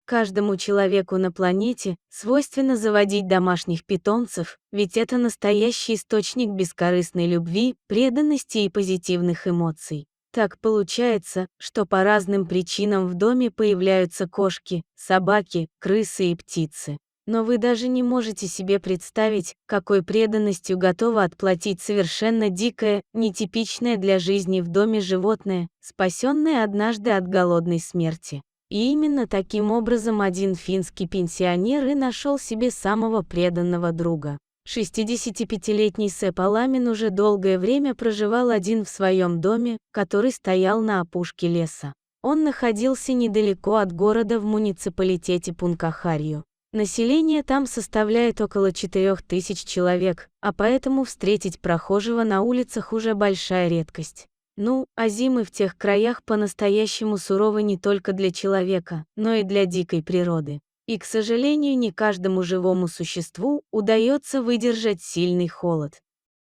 Каждому человеку на планете свойственно заводить домашних питомцев, ведь это настоящий источник бескорыстной любви, преданности и позитивных эмоций. Так получается, что по разным причинам в доме появляются кошки, собаки, крысы и птицы. Но вы даже не можете себе представить, какой преданностью готово отплатить совершенно дикое, нетипичное для жизни в доме животное, спасенное однажды от голодной смерти. И именно таким образом один финский пенсионер и нашел себе самого преданного друга. 65-летний Сеппа Ламин уже долгое время проживал один в своем доме, который стоял на опушке леса. Он находился недалеко от города в муниципалитете Пункахарью. Население там составляет около 4000 человек, а поэтому встретить прохожего на улицах уже большая редкость. А зимы в тех краях по-настоящему суровы не только для человека, но и для дикой природы. И, к сожалению, не каждому живому существу удается выдержать сильный холод.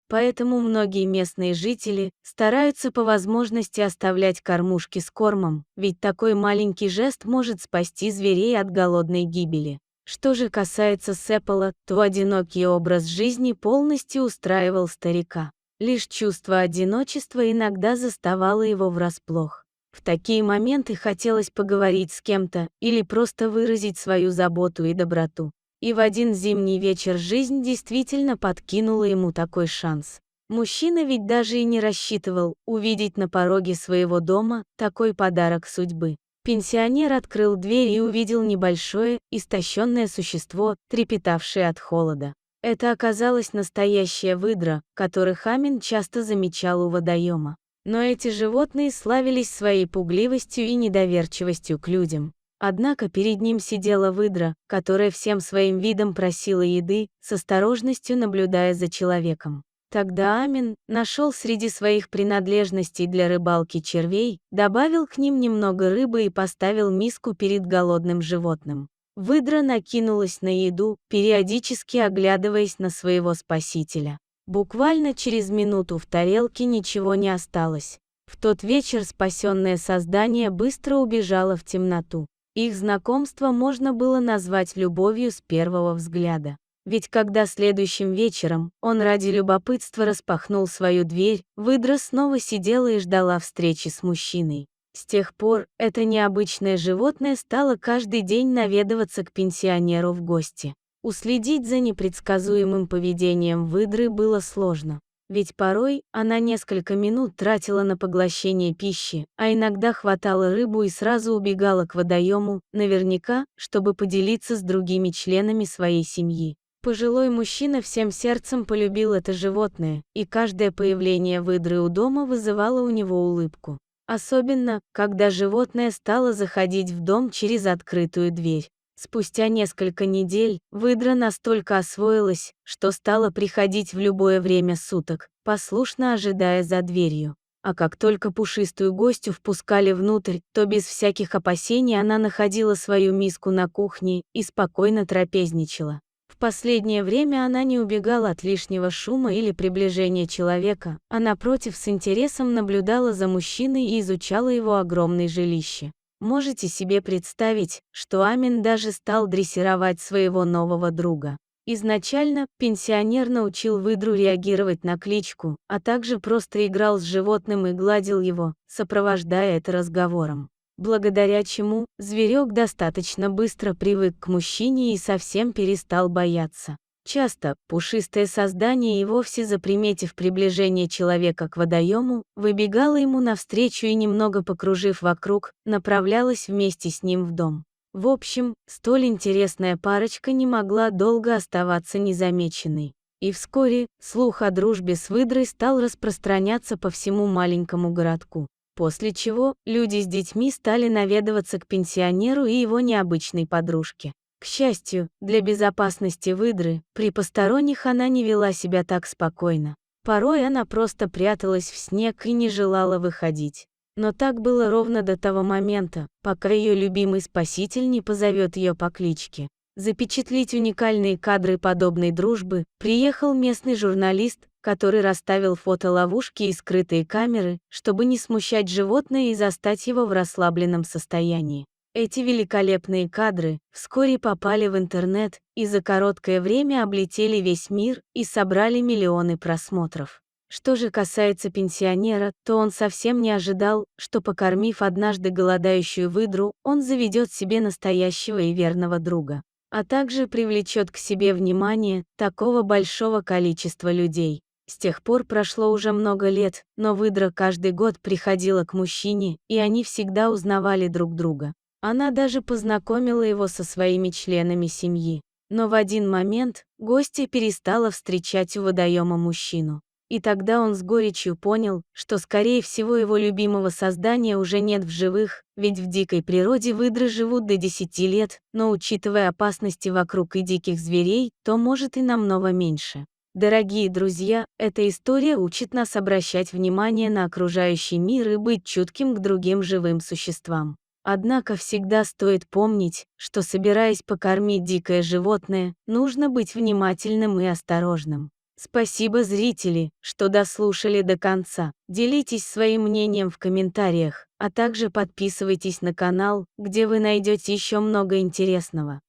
Поэтому многие местные жители стараются по возможности оставлять кормушки с кормом, ведь такой маленький жест может спасти зверей от голодной гибели. Что же касается Сеппала, то одинокий образ жизни полностью устраивал старика. Лишь чувство одиночества иногда заставало его врасплох. В такие моменты хотелось поговорить с кем-то или просто выразить свою заботу и доброту. И в один зимний вечер жизнь действительно подкинула ему такой шанс. Мужчина ведь даже и не рассчитывал увидеть на пороге своего дома такой подарок судьбы. Пенсионер открыл дверь и увидел небольшое, истощенное существо, трепетавшее от холода. Это оказалась настоящая выдра, которых Амин часто замечал у водоема. Но эти животные славились своей пугливостью и недоверчивостью к людям. Однако перед ним сидела выдра, которая всем своим видом просила еды, с осторожностью наблюдая за человеком. Тогда Амин нашел среди своих принадлежностей для рыбалки червей, добавил к ним немного рыбы и поставил миску перед голодным животным. Выдра накинулась на еду, периодически оглядываясь на своего спасителя. Буквально через минуту в тарелке ничего не осталось. В тот вечер спасенное создание быстро убежало в темноту. Их знакомство можно было назвать любовью с первого взгляда. Ведь когда следующим вечером он ради любопытства распахнул свою дверь, выдра снова сидела и ждала встречи с мужчиной. С тех пор это необычное животное стало каждый день наведываться к пенсионеру в гости. Уследить за непредсказуемым поведением выдры было сложно. Ведь порой она несколько минут тратила на поглощение пищи, а иногда хватала рыбу и сразу убегала к водоему, наверняка, чтобы поделиться с другими членами своей семьи. Пожилой мужчина всем сердцем полюбил это животное, и каждое появление выдры у дома вызывало у него улыбку. Особенно, когда животное стало заходить в дом через открытую дверь. Спустя несколько недель выдра настолько освоилась, что стала приходить в любое время суток, послушно ожидая за дверью. А как только пушистую гостью впускали внутрь, то без всяких опасений она находила свою миску на кухне и спокойно трапезничала. В последнее время она не убегала от лишнего шума или приближения человека, а напротив с интересом наблюдала за мужчиной и изучала его огромное жилище. Можете себе представить, что Амин даже стал дрессировать своего нового друга. Изначально пенсионер научил выдру реагировать на кличку, а также просто играл с животным и гладил его, сопровождая это разговором. Благодаря чему зверек достаточно быстро привык к мужчине и совсем перестал бояться. Часто пушистое создание и вовсе заприметив приближение человека к водоему, выбегало ему навстречу и, немного покружив вокруг, направлялась вместе с ним в дом. В общем, столь интересная парочка не могла долго оставаться незамеченной. И вскоре слух о дружбе с выдрой стал распространяться по всему маленькому городку. После чего люди с детьми стали наведываться к пенсионеру и его необычной подружке. К счастью, для безопасности выдры, при посторонних она не вела себя так спокойно. Порой она просто пряталась в снег и не желала выходить. Но так было ровно до того момента, пока ее любимый спаситель не позовет ее по кличке. Запечатлеть уникальные кадры подобной дружбы приехал местный журналист, который расставил фотоловушки и скрытые камеры, чтобы не смущать животное и застать его в расслабленном состоянии. Эти великолепные кадры вскоре попали в интернет и за короткое время облетели весь мир и собрали миллионы просмотров. Что же касается пенсионера, то он совсем не ожидал, что, покормив однажды голодающую выдру, он заведет себе настоящего и верного друга, а также привлечет к себе внимание такого большого количества людей. С тех пор прошло уже много лет, но выдра каждый год приходила к мужчине, и они всегда узнавали друг друга. Она даже познакомила его со своими членами семьи. Но в один момент гостья перестала встречать у водоема мужчину. И тогда он с горечью понял, что скорее всего его любимого создания уже нет в живых, ведь в дикой природе выдры живут до 10 лет, но учитывая опасности вокруг и диких зверей, то может и намного меньше. Дорогие друзья, эта история учит нас обращать внимание на окружающий мир и быть чутким к другим живым существам. Однако всегда стоит помнить, что, собираясь покормить дикое животное, нужно быть внимательным и осторожным. Спасибо, зрители, что дослушали до конца. Делитесь своим мнением в комментариях, а также подписывайтесь на канал, где вы найдете еще много интересного.